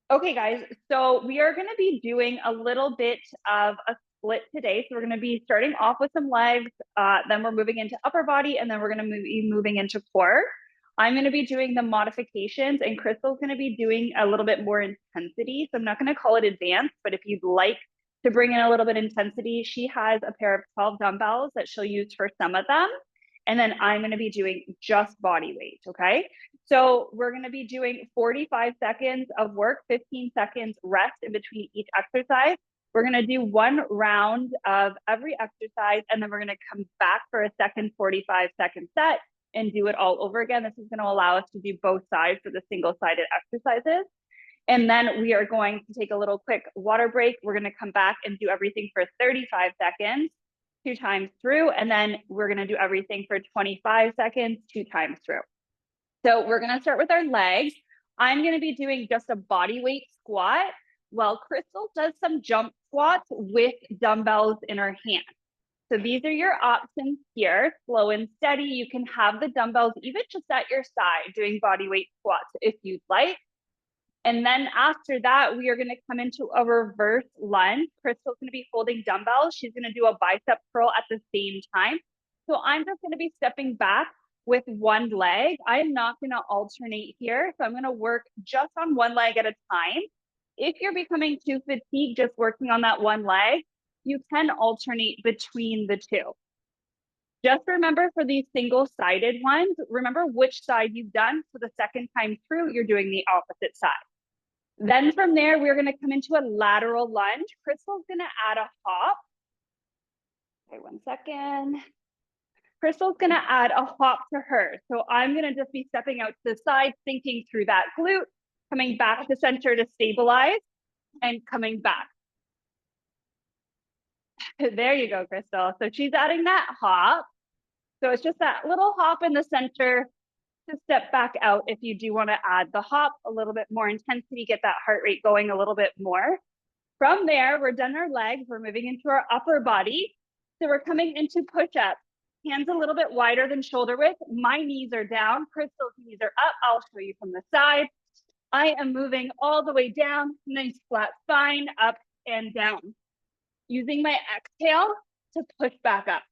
Okay, guys, so we are going to be doing a little bit of a split today. So we're going to be starting off with some legs, then we're moving into upper body, and then we're going to be moving into core. I'm going to be doing the modifications, and Crystal's going to be doing a little bit more intensity. So I'm not going to call it advanced, but if you'd like to bring in a little bit of intensity, she has a pair of 12 dumbbells that she'll use for some of them. And then I'm going to be doing just body weight. Okay. So we're going to be doing 45 seconds of work, 15 seconds rest in between each exercise. We're going to do one round of every exercise, and then we're going to come back for a second 45-second set and do it all over again. This is going to allow us to do both sides for the single-sided exercises. And then we are going to take a little quick water break. We're going to come back and do everything for 35 seconds, 2 times through. And then we're going to do everything for 25 seconds, 2 times through. So we're going to start with our legs. I'm going to be doing just a body weight squat while Crystal does some jump squats with dumbbells in her hand. So these are your options here, slow and steady. You can have the dumbbells even just at your side doing body weight squats if you'd like. And then after that, we are going to come into a reverse lunge. Crystal's going to be holding dumbbells. She's going to do a bicep curl at the same time. So I'm just going to be stepping back with one leg. I am not going to alternate here. So I'm going to work just on one leg at a time. If you're becoming too fatigued just working on that one leg, you can alternate between the two. Just remember for these single-sided ones, remember which side you've done. So the second time through, you're doing the opposite side. Then from there, we're going to come into a lateral lunge. Crystal's going to add a hop. Okay, 1 second. Crystal's going to add a hop to her. So I'm going to just be stepping out to the side, thinking through that glute, coming back to center to stabilize, and coming back. There you go, Crystal. So she's adding that hop. So it's just that little hop in the center to step back out if you do want to add the hop, a little bit more intensity, get that heart rate going a little bit more. From there, we're done our legs. We're moving into our upper body. So we're coming into push-ups. Hands a little bit wider than shoulder width. My knees are down. Crystal's knees are up. I'll show you from the side. I am moving all the way down. Nice flat spine, up and down. Using my exhale to push back up.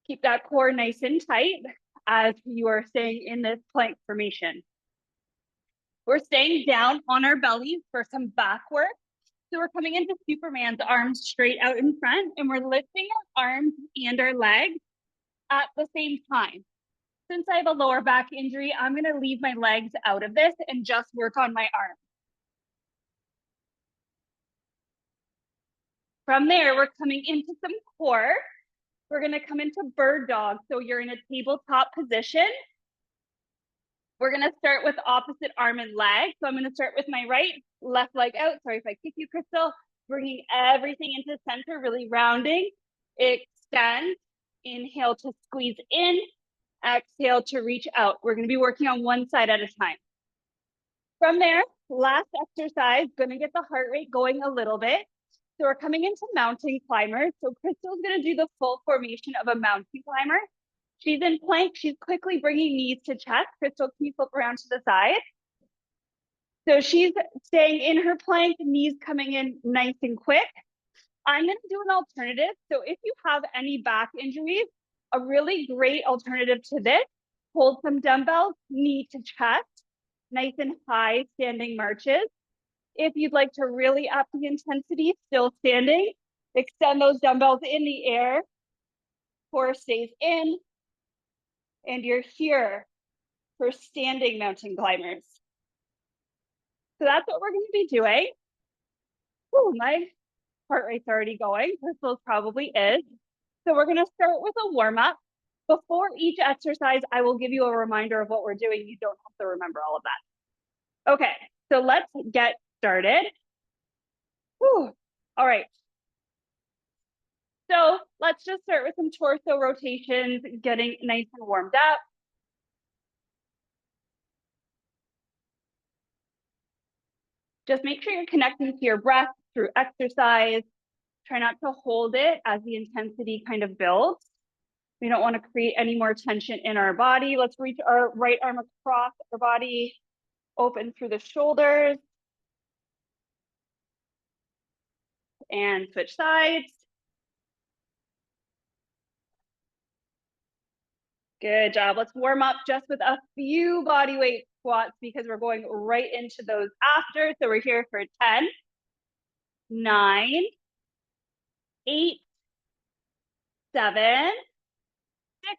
Keep that core nice and tight as you are staying in this plank formation. We're staying down on our bellies for some back work. So we're coming into Superman's arms straight out in front, and we're lifting our arms and our legs at the same time. Since I have a lower back injury, I'm going to leave my legs out of this and just work on my arms. From there, we're coming into some core. We're going to come into bird dog. So you're in a tabletop position. We're going to start with opposite arm and leg. So I'm going to start with my right, left leg out. Sorry if I kick you, Crystal. Bringing everything into center, really rounding. Extend. Inhale to squeeze in. Exhale to reach out. We're going to be working on one side at a time. From there, last exercise, going to get the heart rate going a little bit. So we're coming into mountain climbers. So Crystal's going to do the full formation of a mountain climber. She's in plank. She's quickly bringing knees to chest. Crystal, can you flip around to the side? So she's staying in her plank, knees coming in nice and quick. I'm going to do an alternative. So if you have any back injuries, a really great alternative to this, hold some dumbbells, knee to chest, nice and high standing marches. If you'd like to really up the intensity, still standing, extend those dumbbells in the air. Core stays in. And you're here for standing mountain climbers. So that's what we're going to be doing. Ooh, my heart rate's already going. Crystal's probably is. So we're going to start with a warm-up. Before each exercise, I will give you a reminder of what we're doing. You don't have to remember all of that. Okay, so let's get started. Whew. All right. So let's just start with some torso rotations, getting nice and warmed up. Just make sure you're connecting to your breath through exercise. Try not to hold it as the intensity kind of builds. We don't want to create any more tension in our body. Let's reach our right arm across our body, open through the shoulders. And switch sides. Good job. Let's warm up just with a few body weight squats because we're going right into those after. So we're here for 10, 9, 8, 7, 6,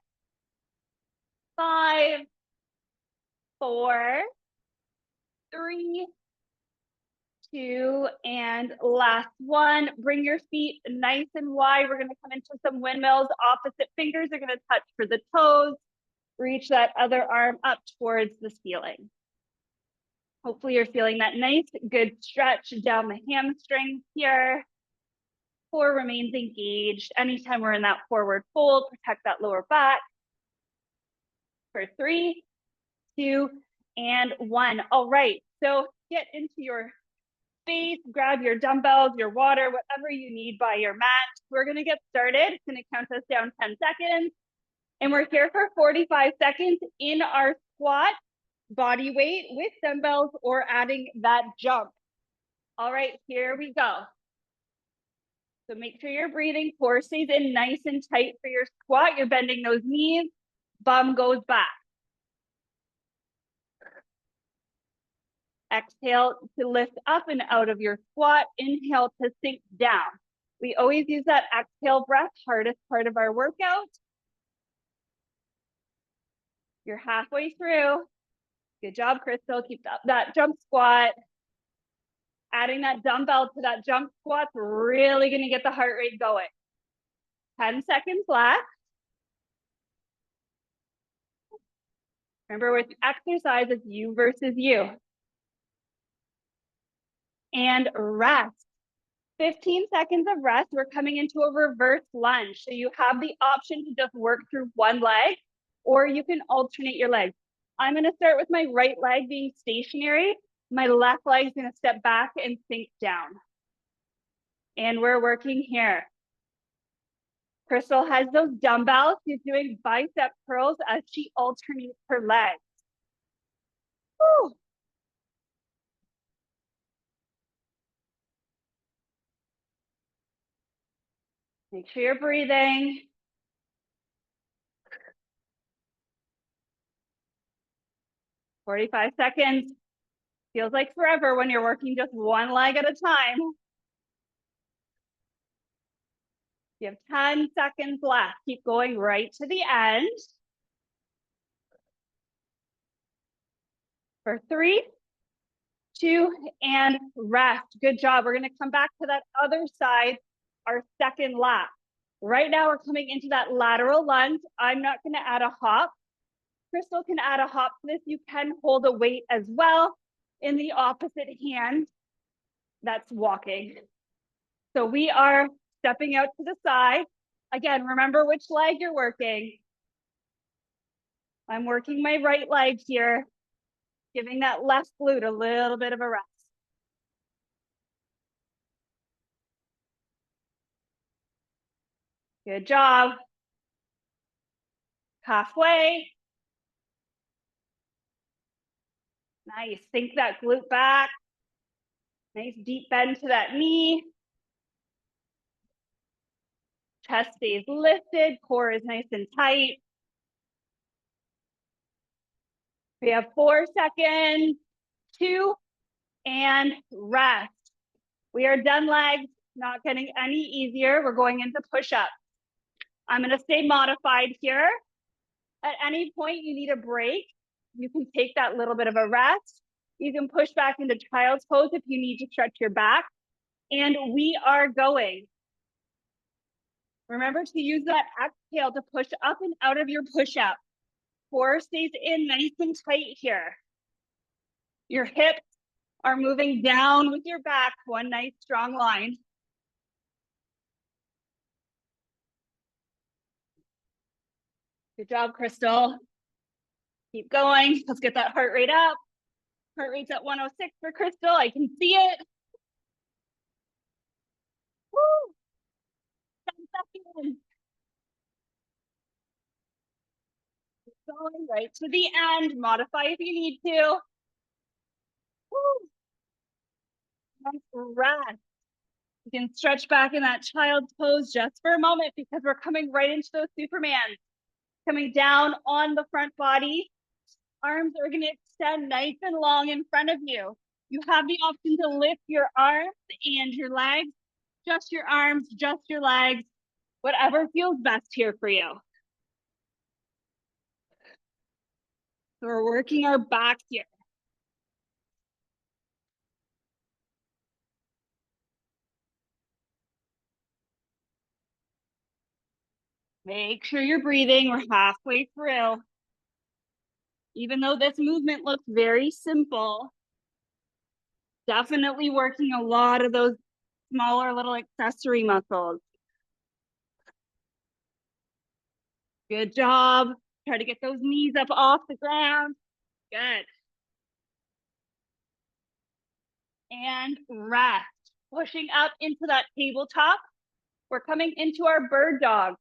5, 4, 3, 2, and last one. Bring your feet nice and wide. We're going to come into some windmills. Opposite fingers are going to touch for the toes. Reach that other arm up towards the ceiling. Hopefully you're feeling that nice, good stretch down the hamstrings here. Core remains engaged. Anytime we're in that forward fold, protect that lower back. For 3, 2, and 1. All right, so get into your space, grab your dumbbells, your water, whatever you need by your mat. We're gonna get started. It's gonna count us down 10 seconds. And we're here for 45 seconds in our squat, body weight with dumbbells or adding that jump. All right, here we go. So make sure you're breathing, core stays in nice and tight for your squat. You're bending those knees, bum goes back. Exhale to lift up and out of your squat. Inhale to sink down. We always use that exhale breath, hardest part of our workout. You're halfway through. Good job, Crystal. Keep that jump squat. Adding that dumbbell to that jump squat's really going to get the heart rate going. 10 seconds left. Remember, with exercise, it's you versus you. And rest. 15 seconds of rest. We're coming into a reverse lunge. So you have the option to just work through one leg, or you can alternate your legs. I'm going to start with my right leg being stationary. My left leg is going to step back and sink down. And we're working here. Crystal has those dumbbells. She's doing bicep curls as she alternates her legs. Woo. Make sure you're breathing. "45 seconds. Feels like forever when you're working just one leg at a time. You have 10 seconds left. Keep going right to the end. For 3, 2, and rest. Good job. We're going to come back to that other side, our second lap. Right now, we're coming into that lateral lunge. I'm not going to add a hop. Crystal can add a hop to this. You can hold a weight as well in the opposite hand. That's walking. So we are stepping out to the side. Again, remember which leg you're working. I'm working my right leg here, giving that left glute a little bit of a rest. Good job. Halfway. Nice. Sink that glute back. Nice deep bend to that knee. Chest stays lifted. Core is nice and tight. We have 4 seconds. 2, and rest. We are done legs. Not getting any easier. We're going into push-ups. I'm going to stay modified here. At any point you need a break, you can take that little bit of a rest. You can push back into child's pose if you need to stretch your back. And we are going. Remember to use that exhale to push up and out of your push-up. Core stays in nice and tight here. Your hips are moving down with your back, one nice strong line. Good job, Crystal. Keep going. Let's get that heart rate up. Heart rate's at 106 for Crystal. I can see it. Woo! 10 seconds. Going right to the end. Modify if you need to. Woo! Nice rest. You can stretch back in that child's pose just for a moment because we're coming right into those Supermans. Coming down on the front body. Arms are going to extend nice and long in front of you. You have the option to lift your arms and your legs, just your arms, just your legs, whatever feels best here for you. So we're working our back here. Make sure you're breathing. We're halfway through. Even though this movement looks very simple, definitely working a lot of those smaller little accessory muscles. Good job. Try to get those knees up off the ground. Good. And rest. Pushing up into that tabletop. We're coming into our bird dog.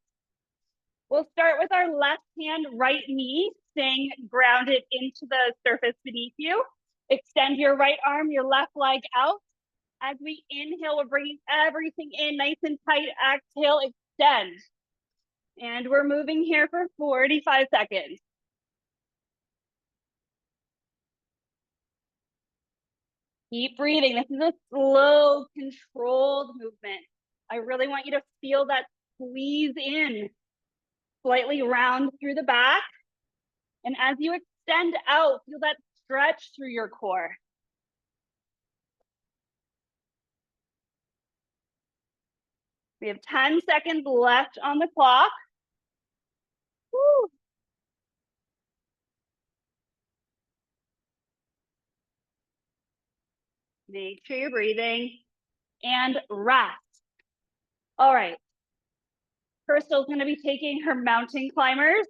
We'll start with our left hand, right knee, staying grounded into the surface beneath you. Extend your right arm, your left leg out. As we inhale, we're bringing everything in nice and tight. Exhale, extend. And we're moving here for 45 seconds. Keep breathing. This is a slow, controlled movement. I really want you to feel that squeeze in, slightly round through the back. And as you extend out, feel that stretch through your core. We have 10 seconds left on the clock. Woo. Make sure you're breathing and rest. All right. Crystal's going to be taking her mountain climbers.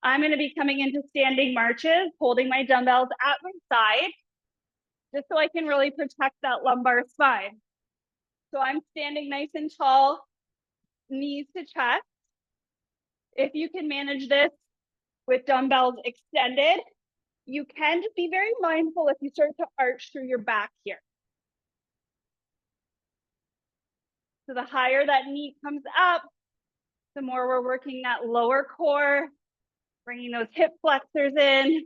I'm going to be coming into standing marches, holding my dumbbells at my side, just so I can really protect that lumbar spine. So I'm standing nice and tall, knees to chest. If you can manage this with dumbbells extended, you can just be very mindful if you start to arch through your back here. So the higher that knee comes up, the more we're working that lower core, bringing those hip flexors in.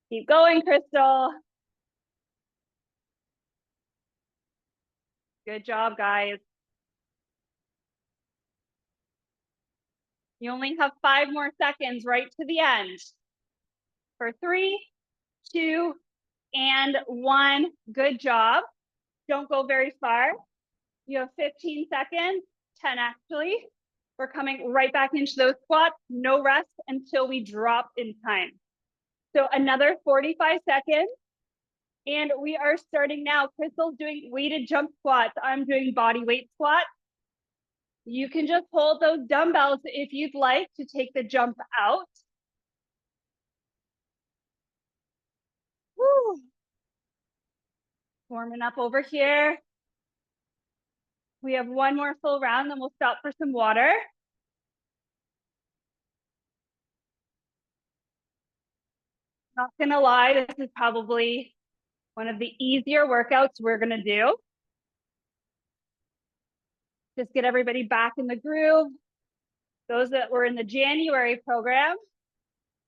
Keep going, Crystal. Good job, guys. You only have 5 more seconds right to the end. For 3, 2, and 1. Good job. Don't go very far. You have 15 seconds, 10 actually. We're coming right back into those squats, no rest until we drop in time. So another 45 seconds. And we are starting now. Crystal's doing weighted jump squats. I'm doing body weight squats. You can just hold those dumbbells if you'd like to take the jump out. Woo. Warming up over here. We have 1 more full round, then we'll stop for some water. Not gonna lie, this is probably one of the easier workouts we're gonna do. Just get everybody back in the groove. Those that were in the January program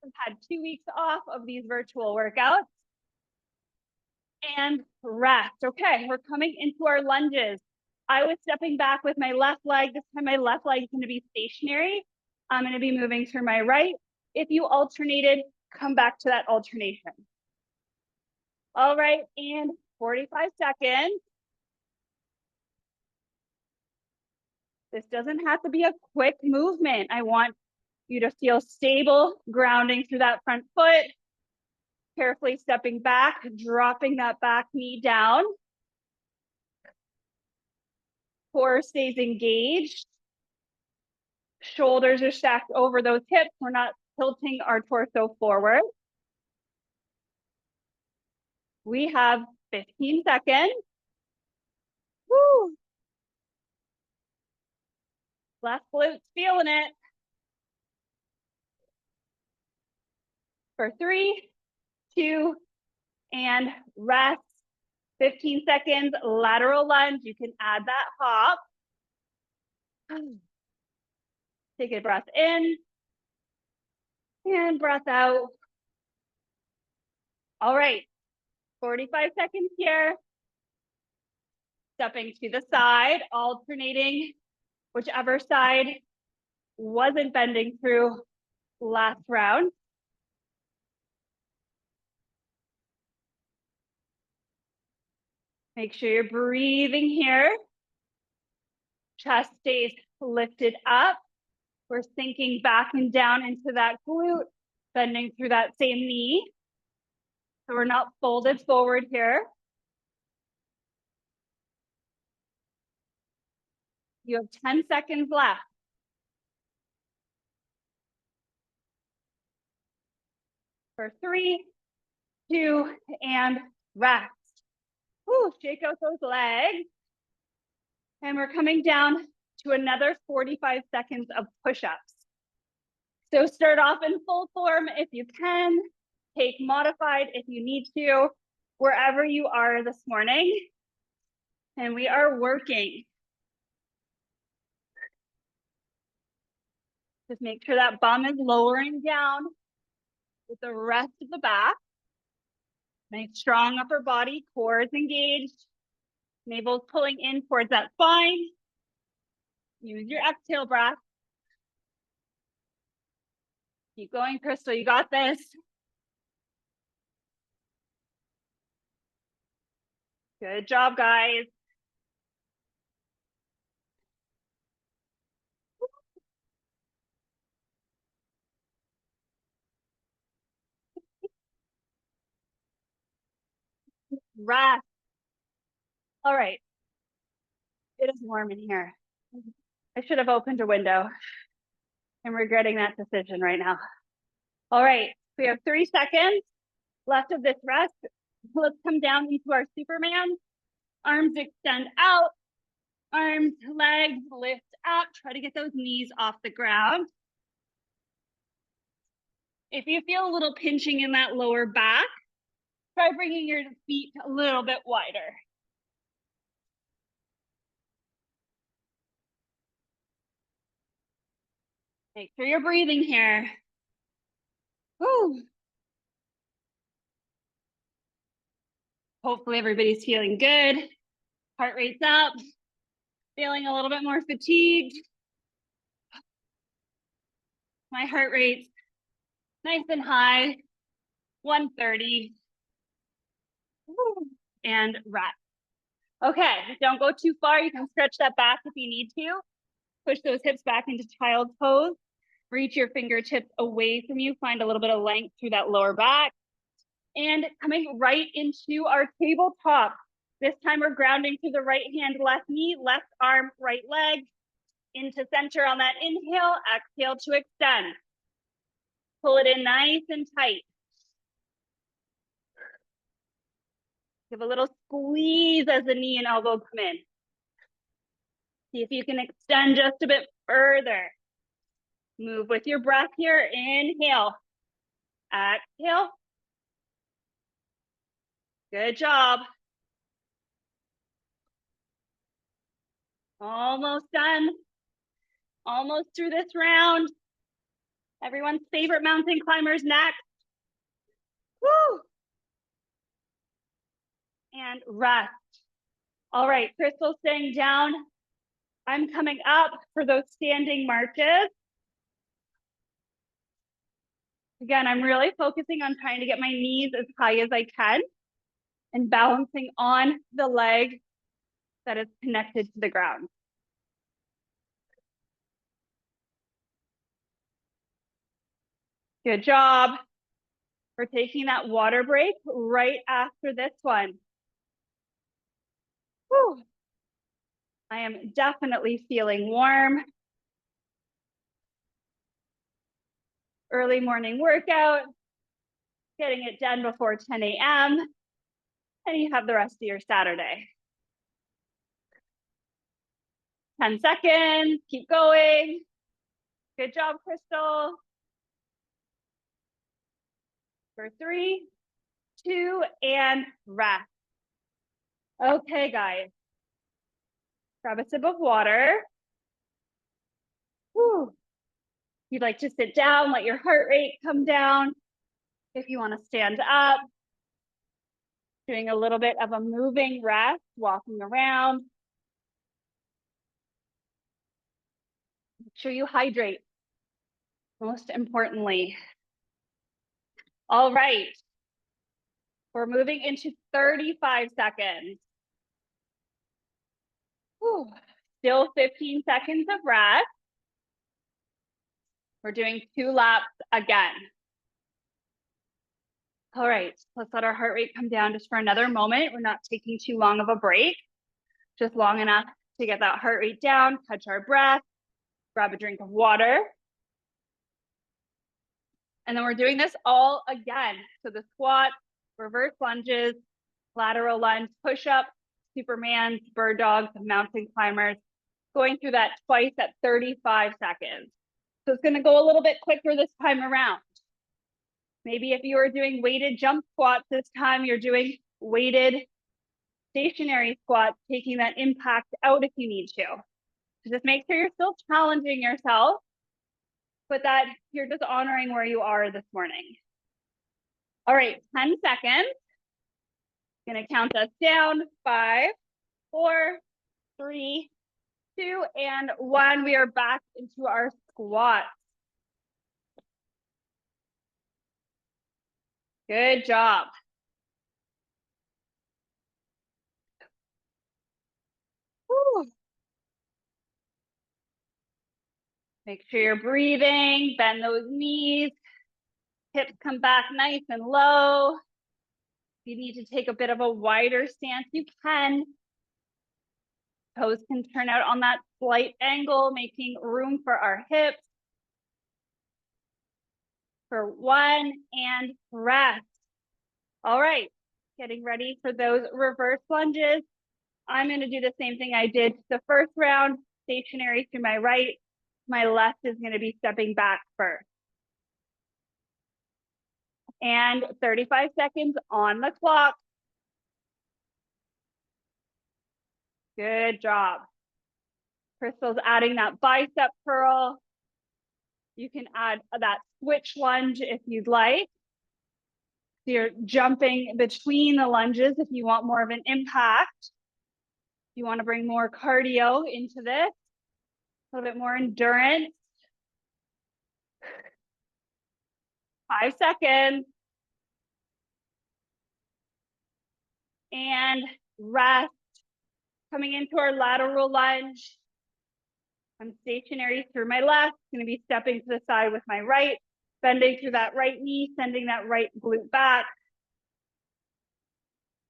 have had 2 weeks off of these virtual workouts. And rest. Okay, we're coming into our lunges. I was stepping back with my left leg. This time my left leg is going to be stationary. I'm going to be moving to my right. If you alternated, come back to that alternation. All right, and 45 seconds. This doesn't have to be a quick movement. I want you to feel stable, grounding through that front foot. Carefully stepping back, dropping that back knee down. Core stays engaged. Shoulders are stacked over those hips. We're not tilting our torso forward. We have 15 seconds. Woo! Left glutes feeling it. For 3, 2, and rest. 15 seconds, lateral lunge. You can add that hop. Take a breath in and breath out. All right, 45 seconds here. Stepping to the side, alternating whichever side wasn't bending through last round. Make sure you're breathing here. Chest stays lifted up. We're sinking back and down into that glute, bending through that same knee. So we're not folded forward here. You have 10 seconds left. For 3, 2, and rest. Woo, shake out those legs. And we're coming down to another 45 seconds of push-ups. So start off in full form if you can. Take modified if you need to, wherever you are this morning. And we are working. Just make sure that bum is lowering down with the rest of the back. Nice strong upper body, core is engaged. Navel's pulling in towards that spine. Use your exhale breath. Keep going, Crystal, you got this. Good job, guys. Rest. All right. It is warm in here. I should have opened a window. I'm regretting that decision right now. All right, we have 3 seconds left of this rest. Let's come down into our Superman. Arms extend out, arms, legs lift up. Try to get those knees off the ground. If you feel a little pinching in that lower back, try bringing your feet a little bit wider. Make sure you're breathing here. Woo. Hopefully everybody's feeling good. Heart rate's up. Feeling a little bit more fatigued. My heart rate's nice and high, 130. Woo. And rest. Okay, don't go too far. You can stretch that back if you need to. Push those hips back into child's pose. Reach your fingertips away from you. Find a little bit of length through that lower back. And coming right into our tabletop. This time we're grounding through the right hand, left knee, left arm, right leg. Into center on that inhale, exhale to extend. Pull it in nice and tight. Give a little squeeze as the knee and elbow come in. See if you can extend just a bit further. Move with your breath here. Inhale. Exhale. Good job. Almost done. Almost through this round. Everyone's favorite mountain climbers next. Woo! And rest. All right, Crystal staying down. I'm coming up for those standing marches. Again, I'm really focusing on trying to get my knees as high as I can and balancing on the leg that is connected to the ground. Good job. We're taking that water break right after this one. Whew. I am definitely feeling warm. Early morning workout, getting it done before 10 a.m. And you have the rest of your Saturday. 10 seconds, keep going. Good job, Crystal. For 3, 2, and rest. Okay, guys. Grab a sip of water. Whew. You'd like to sit down, let your heart rate come down. If you want to stand up, doing a little bit of a moving rest, walking around. Make sure you hydrate, most importantly. All right. We're moving into 35 seconds. Whew. Still 15 seconds of rest. We're doing 2 laps again. All right, let's let our heart rate come down just for another moment. We're not taking too long of a break, just long enough to get that heart rate down, catch our breath, grab a drink of water. And then we're doing this all again. So the squats, reverse lunges, lateral lunge, push-up, Supermans, bird dogs, mountain climbers, going through that twice at 35 seconds. So it's gonna go a little bit quicker this time around. Maybe if you were doing weighted jump squats this time, you're doing weighted stationary squats, taking that impact out if you need to. So just make sure you're still challenging yourself, but that you're just honoring where you are this morning. All right, 10 seconds. Gonna count us down. 5, 4, 3, 2, and 1. We are back into our squats. Good job. Whew. Make sure you're breathing, bend those knees, hips come back nice and low. If you need to take a bit of a wider stance, you can. Toes can turn out on that slight angle, making room for our hips. For 1, and rest. All right, getting ready for those reverse lunges. I'm gonna do the same thing I did the first round, stationary to my right. My left is gonna be stepping back first. And 35 seconds on the clock. Good job. Crystal's adding that bicep curl. You can add that switch lunge if you'd like. So you're jumping between the lunges if you want more of an impact. You want to bring more cardio into this, a little bit more endurance. 5 seconds. And rest. Coming into our lateral lunge. I'm stationary through my left, going to be stepping to the side with my right, bending through that right knee, sending that right glute back.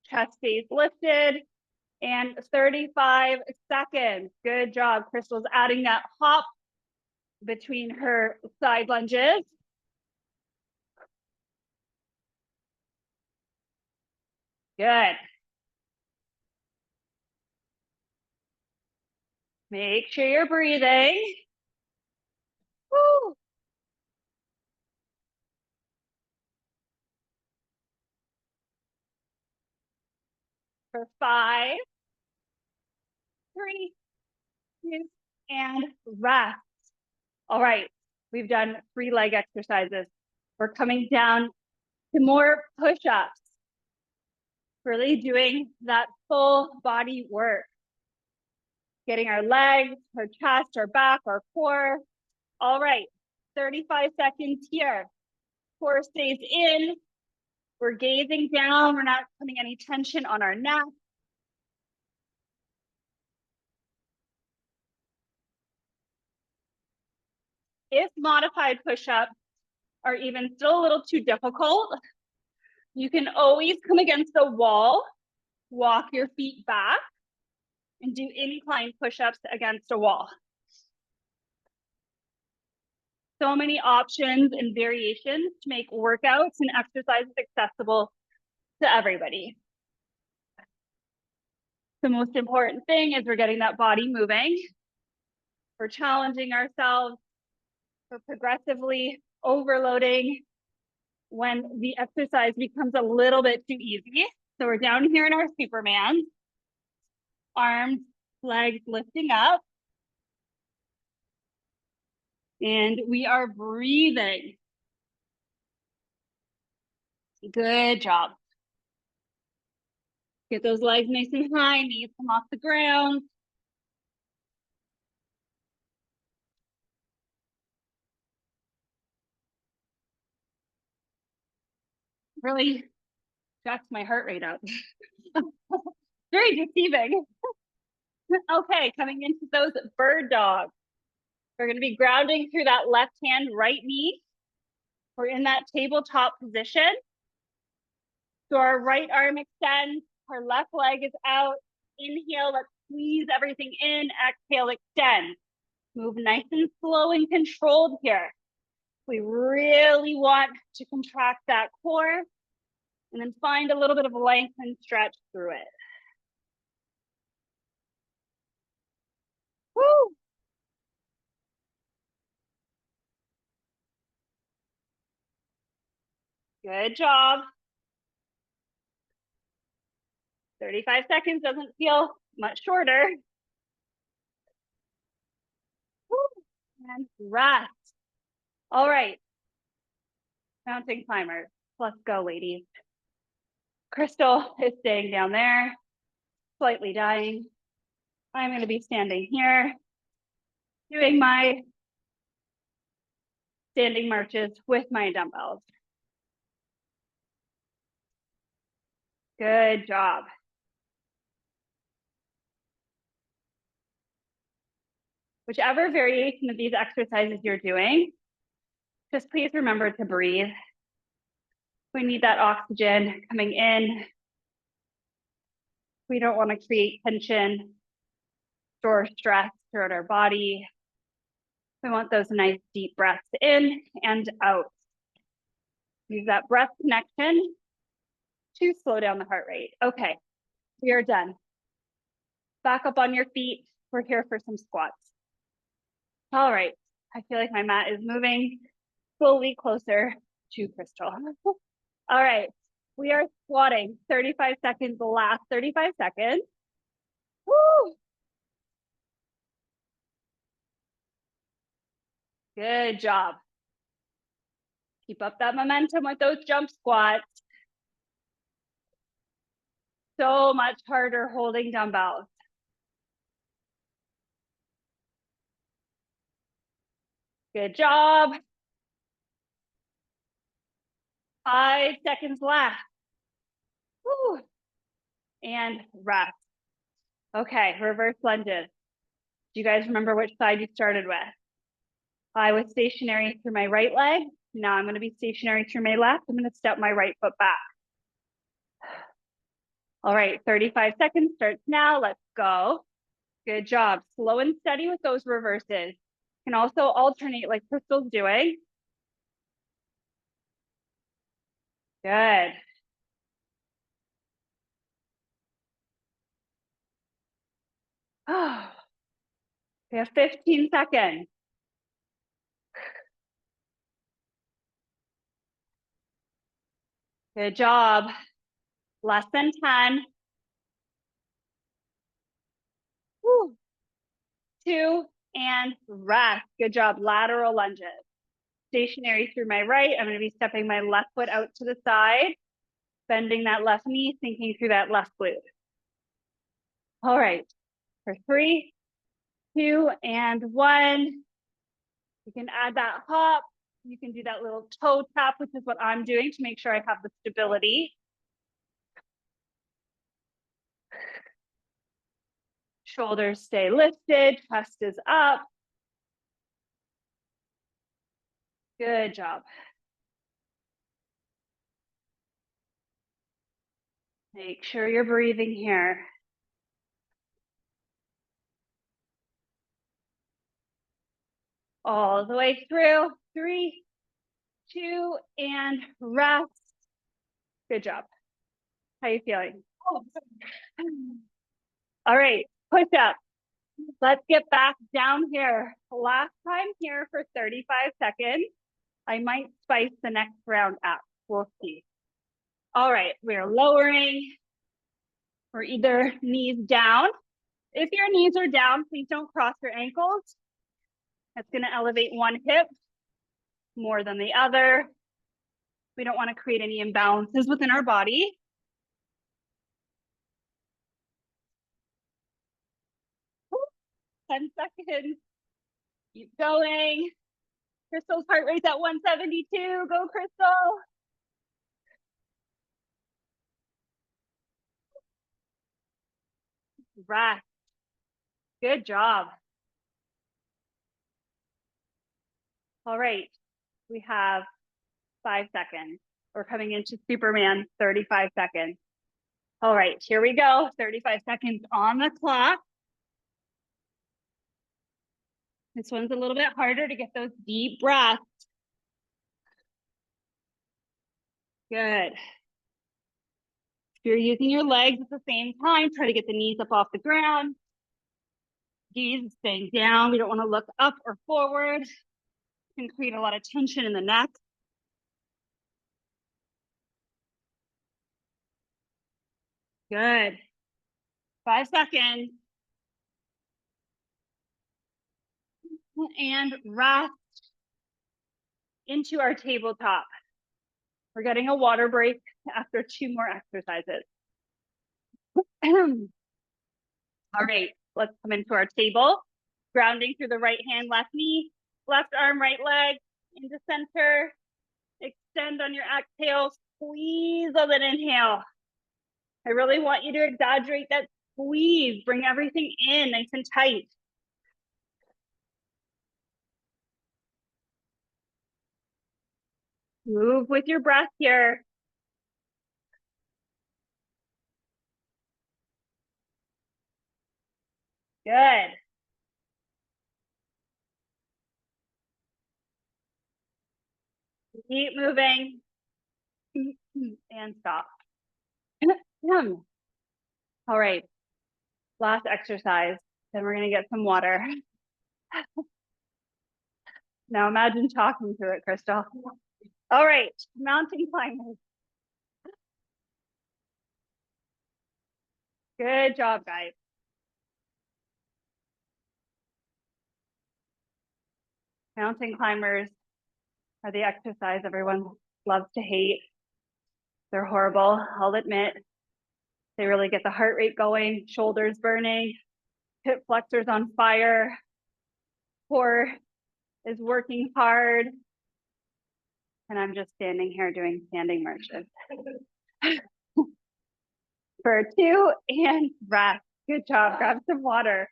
Chest stays lifted. And 35 seconds. Good job. Crystal's adding that hop between her side lunges. Good. Make sure you're breathing. Woo. For 5, 3, 2, and rest. All right, we've done 3 leg exercises. We're coming down to more push-ups. Really doing that full body work. Getting our legs, our chest, our back, our core. All right, 35 seconds here. Core stays in. We're gazing down. We're not putting any tension on our neck. If modified push-ups are even still a little too difficult, you can always come against a wall, walk your feet back, and do incline push-ups against a wall. So many options and variations to make workouts and exercises accessible to everybody. The most important thing is we're getting that body moving. We're challenging ourselves. We're progressively overloading when the exercise becomes a little bit too easy. So we're down here in our Superman. Arms, legs lifting up. And we are breathing. Good job. Get those legs nice and high, knees come off the ground. Really jacks my heart rate up. Very deceiving. Okay, coming into those bird dogs. We're going to be grounding through that left hand, right knee. We're in that tabletop position. So our right arm extends, our left leg is out. Inhale, let's squeeze everything in. Exhale, extend. Move nice and slow and controlled here. We really want to contract that core and then find a little bit of length and stretch through it. Woo! Good job. 35 seconds doesn't feel much shorter. Woo! And rest. All right. Mountain climbers. Let's go, ladies. Crystal is staying down there, slightly dying. I'm going to be standing here, doing my standing marches with my dumbbells. Good job. Whichever variation of these exercises you're doing, just please remember to breathe. We need that oxygen coming in. We don't want to create tension, store stress throughout our body. We want those nice deep breaths in and out. Use that breath connection to slow down the heart rate. Okay, we are done. Back up on your feet. We're here for some squats. All right, I feel like my mat is moving slowly closer to Crystal. All right, we are squatting 35 seconds, the last 35 seconds. Woo! Good job. Keep up that momentum with those jump squats. So much harder holding dumbbells. Good job. 5 seconds left. Woo. And rest. Okay, reverse lunges. Do you guys remember which side you started with? I was stationary through my right leg. Now I'm going to be stationary through my left. I'm going to step my right foot back. All right, 35 seconds starts now. Let's go. Good job. Slow and steady with those reverses. You can also alternate like Crystal's doing. Good. Oh, we have 15 seconds. Good job. Less than 10. Woo. 2 and rest. Good job. Lateral lunges. Stationary through my right. I'm going to be stepping my left foot out to the side, bending that left knee, sinking through that left glute. All right. For 3, 2, and 1. You can add that hop. You can do that little toe tap, which is what I'm doing to make sure I have the stability. Shoulders stay lifted, chest is up. Good job. Make sure you're breathing here. All the way through. 3, 2, and rest. Good job. How are you feeling? All right, push up. Let's get back down here. Last time here for 35 seconds. I might spice the next round up. We'll see. All right, we're lowering. We're either knees down If your knees are down, please don't cross your ankles. That's going to elevate one hip more than the other. We don't want to create any imbalances within our body. Woo, 10 seconds. Keep going. Crystal's heart rate's at 172. Go, Crystal. Rest. Good job. All right. We have 5 seconds. We're coming into Superman, 35 seconds. All right, here we go. 35 seconds on the clock. This one's a little bit harder to get those deep breaths. Good. If you're using your legs at the same time, try to get the knees up off the ground. Knees staying down. We don't want to look up or forward. It can create a lot of tension in the neck. Good. 5 seconds. And rest into our tabletop. We're getting a water break after 2 more exercises. All right, let's come into our table. Grounding through the right hand, left knee, left arm, right leg, into center. Extend on your exhale, squeeze on an inhale. I really want you to exaggerate that squeeze. Bring everything in nice and tight. Move with your breath here. Good. Keep moving. And stop. All right. Last exercise. Then we're going to get some water. Now imagine talking through it, Crystal. All right. Mountain climbers. Good job, guys. Mountain climbers are the exercise everyone loves to hate. They're horrible, I'll admit. They really get the heart rate going, shoulders burning, hip flexors on fire, core is working hard. And I'm just standing here doing standing marches. For 2 and rest. Good job, grab some water.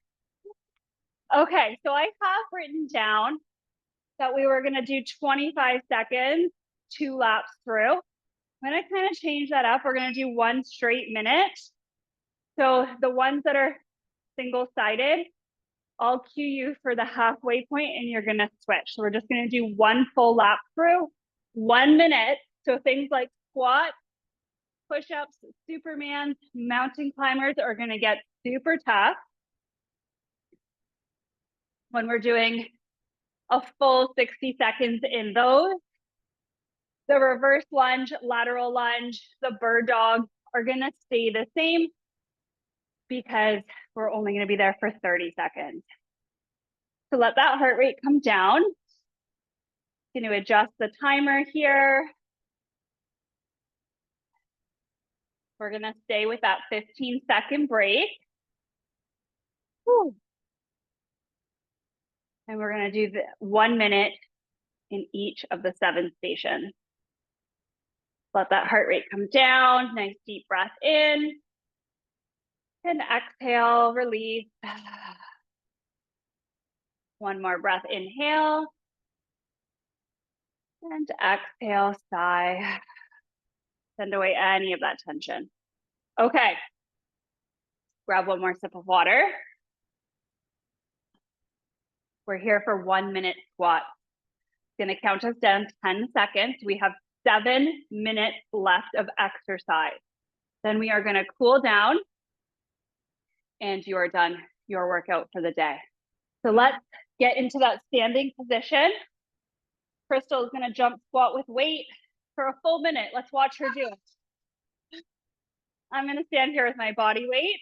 Okay, so I have written down that we were gonna do 25 seconds, 2 laps through. I'm gonna kind of change that up. We're gonna do 1 straight minute. So the ones that are single-sided, I'll cue you for the halfway point and you're gonna switch. So we're just gonna do 1 full lap through, 1 minute. So things like squats, push-ups, Supermans, mountain climbers are gonna get super tough when we're doing a full 60 seconds in those. The reverse lunge, lateral lunge, the bird dog are gonna stay the same because we're only gonna be there for 30 seconds. So let that heart rate come down. Going to adjust the timer here. We're gonna stay with that 15-second break. Whew. And we're gonna do the 1 minute in each of the 7 stations. Let that heart rate come down. Nice deep breath in. And exhale, release. 1 more breath, inhale. And exhale, sigh. Send away any of that tension. Okay. Grab 1 more sip of water. We're here for 1 minute squat. It's gonna count us down 10 seconds. We have 7 minutes left of exercise. Then we are gonna cool down and you are done your workout for the day. So let's get into that standing position. Crystal is gonna jump squat with weight for a full minute. Let's watch her do it. I'm gonna stand here with my body weight.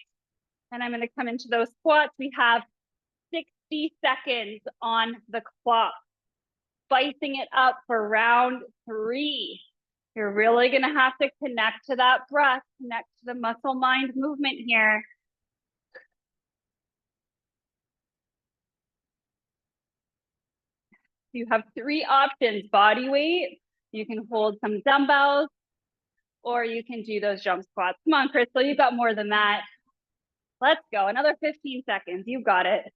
And I'm going to come into those squats. We have 60 seconds on the clock. Spicing it up for round 3. You're really going to have to connect to that breath, connect to the muscle mind movement here. You have 3 options: body weight, you can hold some dumbbells, or you can do those jump squats. Come on, Crystal, you got more than that. Let's go. Another 15 seconds. You've got it.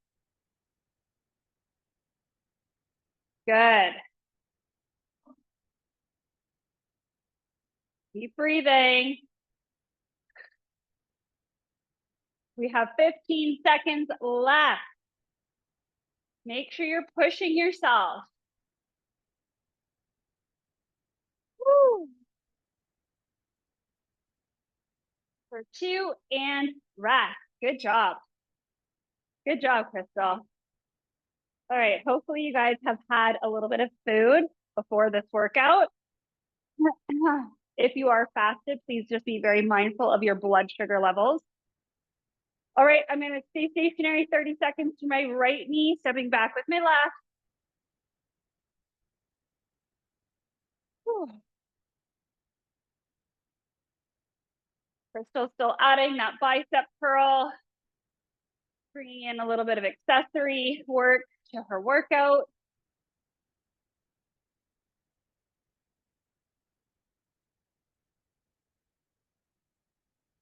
Good. Keep breathing. We have 15 seconds left. Make sure you're pushing yourself. Woo. For 2 and rest. Good job. Good job, Crystal. All right, hopefully you guys have had a little bit of food before this workout. If you are fasted, please just be very mindful of your blood sugar levels. All right, I'm gonna stay stationary 30 seconds to my right knee, stepping back with my left. Whew. Crystal's still adding that bicep curl, bringing in a little bit of accessory work to her workout.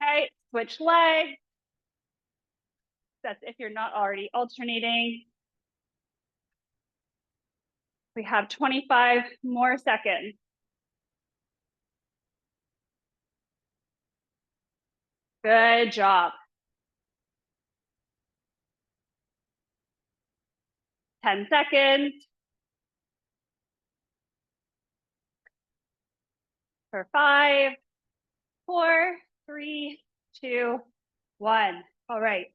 Okay, switch legs. That's if you're not already alternating. We have 25 more seconds. Good job. 10 seconds. For 5, 4, 3, 2, 1. All right.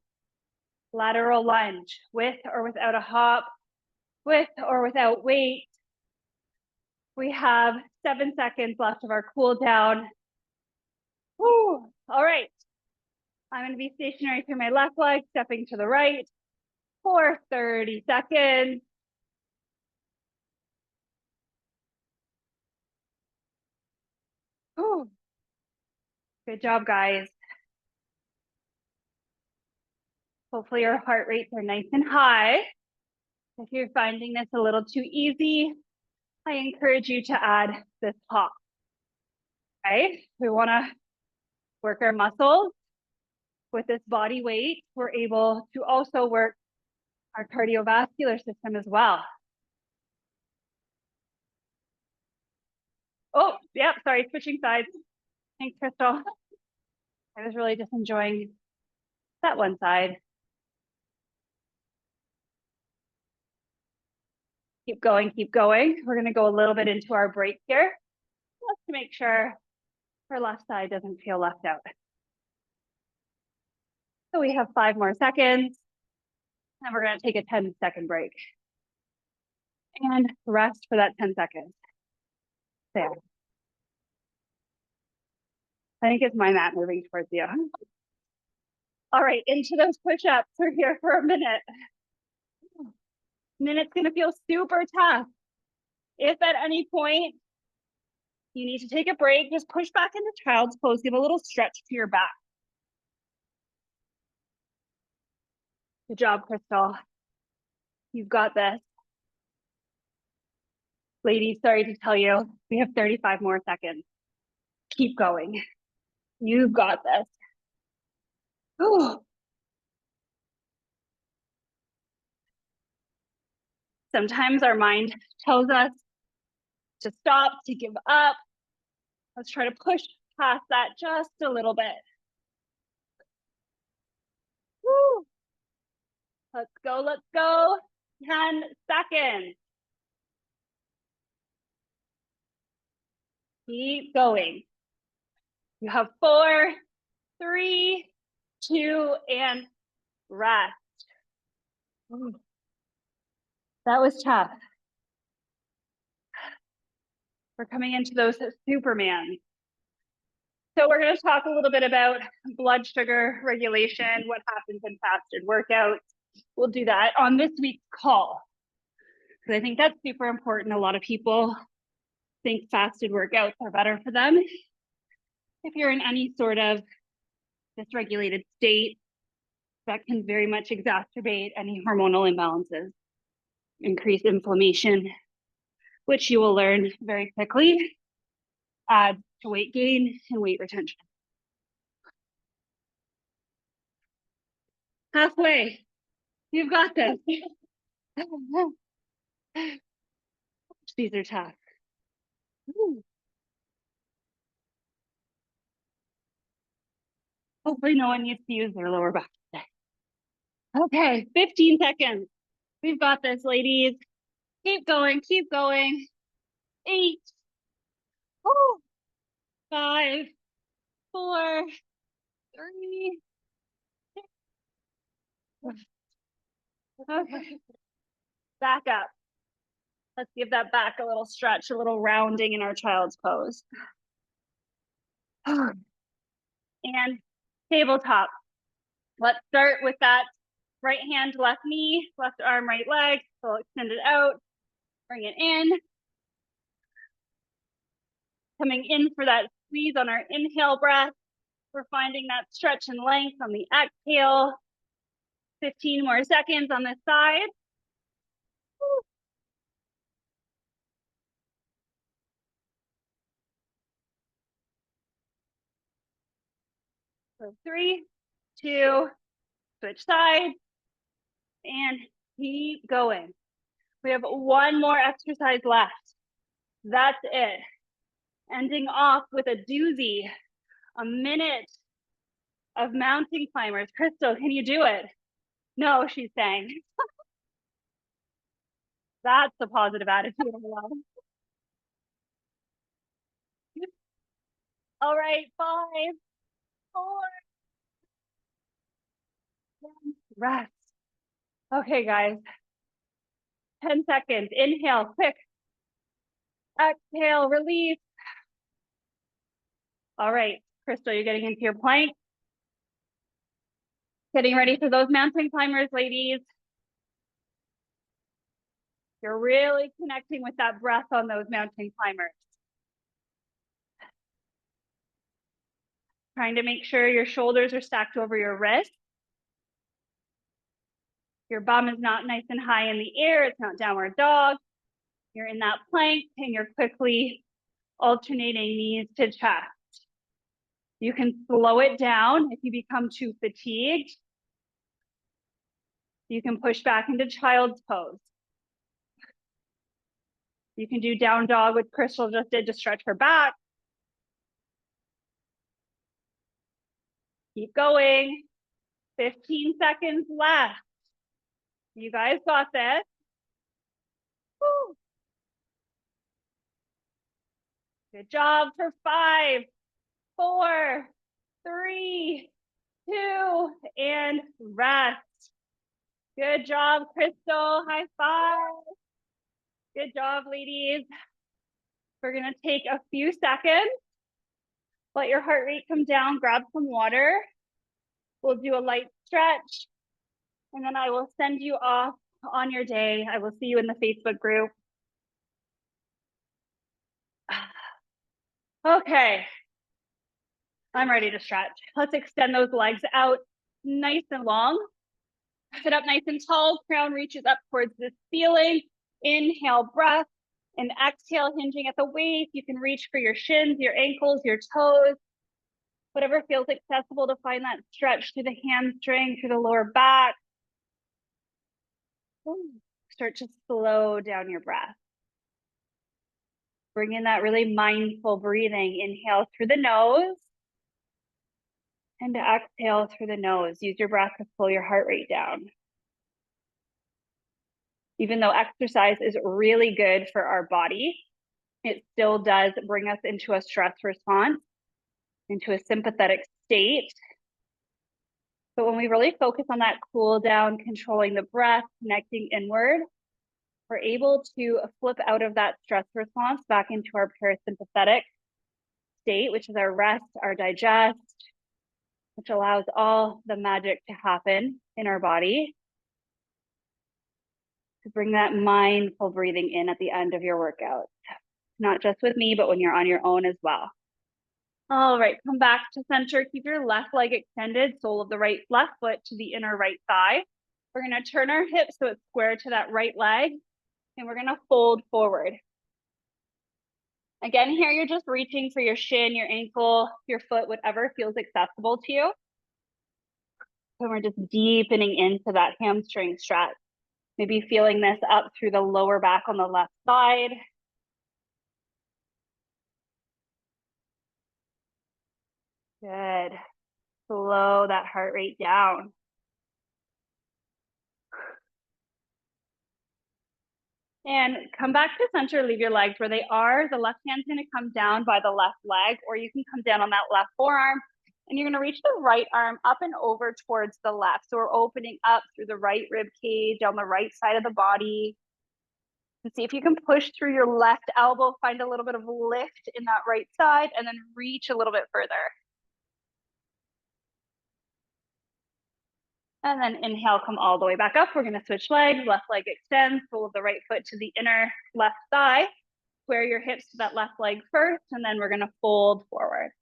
Lateral lunge, with or without a hop, with or without weight. We have 7 seconds left of our cool down. Woo. All right. I'm going to be stationary through my left leg, stepping to the right for 30 seconds. Woo. Good job, guys. Hopefully your heart rates are nice and high. If you're finding this a little too easy, I encourage you to add this hop. Okay, we want to work our muscles. With this body weight, we're able to also work our cardiovascular system as well. Oh, yeah, sorry, switching sides. Thanks, Crystal. I was really just enjoying that one side. Keep going, keep going. We're gonna go a little bit into our break here, just to make sure our left side doesn't feel left out. So we have 5 more seconds, and we're gonna take a 10-second break. And rest for that 10 seconds. There. I think it's my mat moving towards you. All right, into those push-ups. We're here for a minute. And then it's gonna feel super tough. If at any point you need to take a break, just push back into child's pose, give a little stretch to your back. Good job, Crystal. You've got this. Ladies, sorry to tell you, we have 35 more seconds. Keep going. You've got this. Ooh. Sometimes our mind tells us to stop, to give up. Let's try to push past that just a little bit. Woo. Let's go, let's go. 10 seconds. Keep going. You have 4, 3, 2, and rest. Ooh. That was tough. We're coming into those Supermans. So we're going to talk a little bit about blood sugar regulation, what happens in fasted workouts. We'll do that on this week's call, because I think that's super important. A lot of people think fasted workouts are better for them. If you're in any sort of dysregulated state, that can very much exacerbate any hormonal imbalances, increase inflammation, which you will learn very quickly adds to weight gain and weight retention. Halfway, you've got this. These are tough. Ooh. Hopefully no one needs to use their lower back today. Okay, 15 seconds. We've got this, ladies. Keep going, keep going. 8, 5, 4, 3. Okay, back up. Let's give that back a little stretch, a little rounding in our child's pose. And tabletop. Let's start with that right hand, left knee, left arm, right leg. So we'll extend it out, bring it in. Coming in for that squeeze on our inhale breath. We're finding that stretch and length on the exhale. 15 more seconds on this side. So 3, 2, switch sides, and keep going. We have one more exercise left. That's it. Ending off with a doozy, a minute of mountain climbers. Crystal, can you do it? No, she's saying. That's the positive attitude of love. All right, 5, 4, 1, rest. Okay, guys. 10 seconds. Inhale, quick. Exhale, release. All right, Crystal, you're getting into your plank. Getting ready for those mountain climbers, ladies. You're really connecting with that breath on those mountain climbers. Trying to make sure your shoulders are stacked over your wrists. Your bum is not nice and high in the air. It's not downward dog. You're in that plank and you're quickly alternating knees to chest. You can slow it down if you become too fatigued. You can push back into child's pose. You can do down dog, which Crystal just did to stretch her back. Keep going. 15 seconds left. You guys got this. Woo. Good job for 5, 4, 3, 2, and rest. Good job, Crystal. High five. Good job, ladies. We're gonna take a few seconds. Let your heart rate come down, grab some water. We'll do a light stretch, and then I will send you off on your day. I will see you in the Facebook group. Okay, I'm ready to stretch. Let's extend those legs out nice and long. Sit up nice and tall, crown reaches up towards the ceiling. Inhale, breath, and exhale, hinging at the waist. You can reach for your shins, your ankles, your toes, whatever feels accessible to find that stretch through the hamstring, through the lower back. Start to slow down your breath. Bring in that really mindful breathing. Inhale through the nose and exhale through the nose. Use your breath to slow your heart rate down. Even though exercise is really good for our body, it still does bring us into a stress response, into a sympathetic state. But when we really focus on that cool down, controlling the breath, connecting inward, we're able to flip out of that stress response back into our parasympathetic state, which is our rest, our digest, which allows all the magic to happen in our body. To bring that mindful breathing in at the end of your workout, not just with me, but when you're on your own as well. All right, come back to center. Keep your left leg extended, sole of the left foot to the inner right thigh. We're gonna turn our hips so it's square to that right leg, and we're gonna fold forward. Again, here you're just reaching for your shin, your ankle, your foot, whatever feels accessible to you. So we're just deepening into that hamstring stretch. Maybe feeling this up through the lower back on the left side. Good. Slow that heart rate down. And come back to center, leave your legs where they are. The left hand's gonna come down by the left leg, or you can come down on that left forearm, and you're gonna reach the right arm up and over towards the left. So we're opening up through the right rib cage on the right side of the body. And see if you can push through your left elbow, find a little bit of lift in that right side, and then reach a little bit further. And then inhale, come all the way back up. We're gonna switch legs, left leg extends, sole of the right foot to the inner left thigh. Square your hips to that left leg first, and then we're gonna fold forward.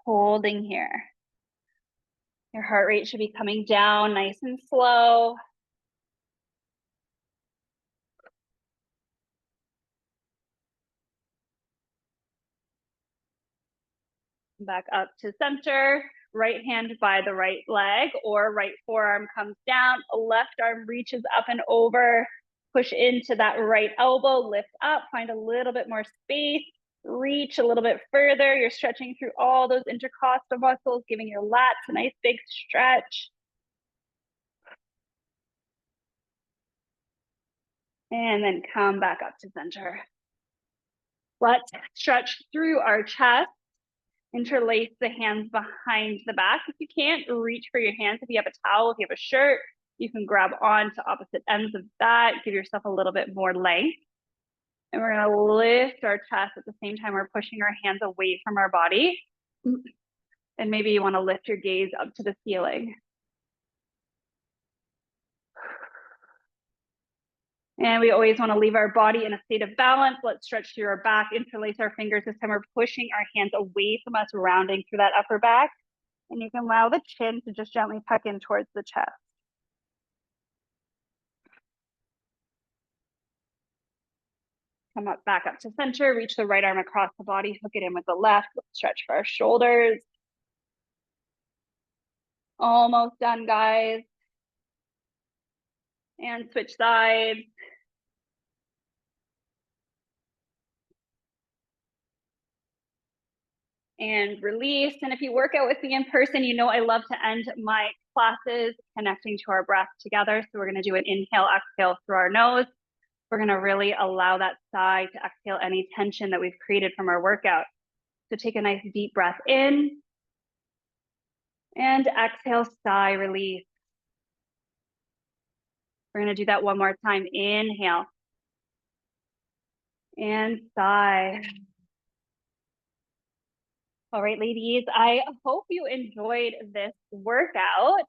Holding here. Your heart rate should be coming down nice and slow. Back up to center. Right hand by the right leg, or right forearm comes down, left arm reaches up and over, push into that right elbow, lift up, find a little bit more space, reach a little bit further. You're stretching through all those intercostal muscles, giving your lats a nice big stretch. And then come back up to center. Let's stretch through our chest. Interlace the hands behind the back. If you can't, reach for your hands. If you have a towel, if you have a shirt, you can grab on to opposite ends of that. Give yourself a little bit more length. And we're gonna lift our chest at the same time we're pushing our hands away from our body. And maybe you wanna lift your gaze up to the ceiling. And we always wanna leave our body in a state of balance. Let's stretch through our back, interlace our fingers. This time we're pushing our hands away from us, rounding through that upper back. And you can allow the chin to just gently tuck in towards the chest. Come up, back up to center, reach the right arm across the body, hook it in with the left. Let's stretch for our shoulders. Almost done, guys. And switch sides. And release. And if you work out with me in person, you know I love to end my classes connecting to our breath together. So we're gonna do an inhale, exhale through our nose. We're gonna really allow that sigh to exhale any tension that we've created from our workout. So take a nice deep breath in. And exhale, sigh, release. We're gonna do that one more time. Inhale. And sigh. All right, ladies, I hope you enjoyed this workout.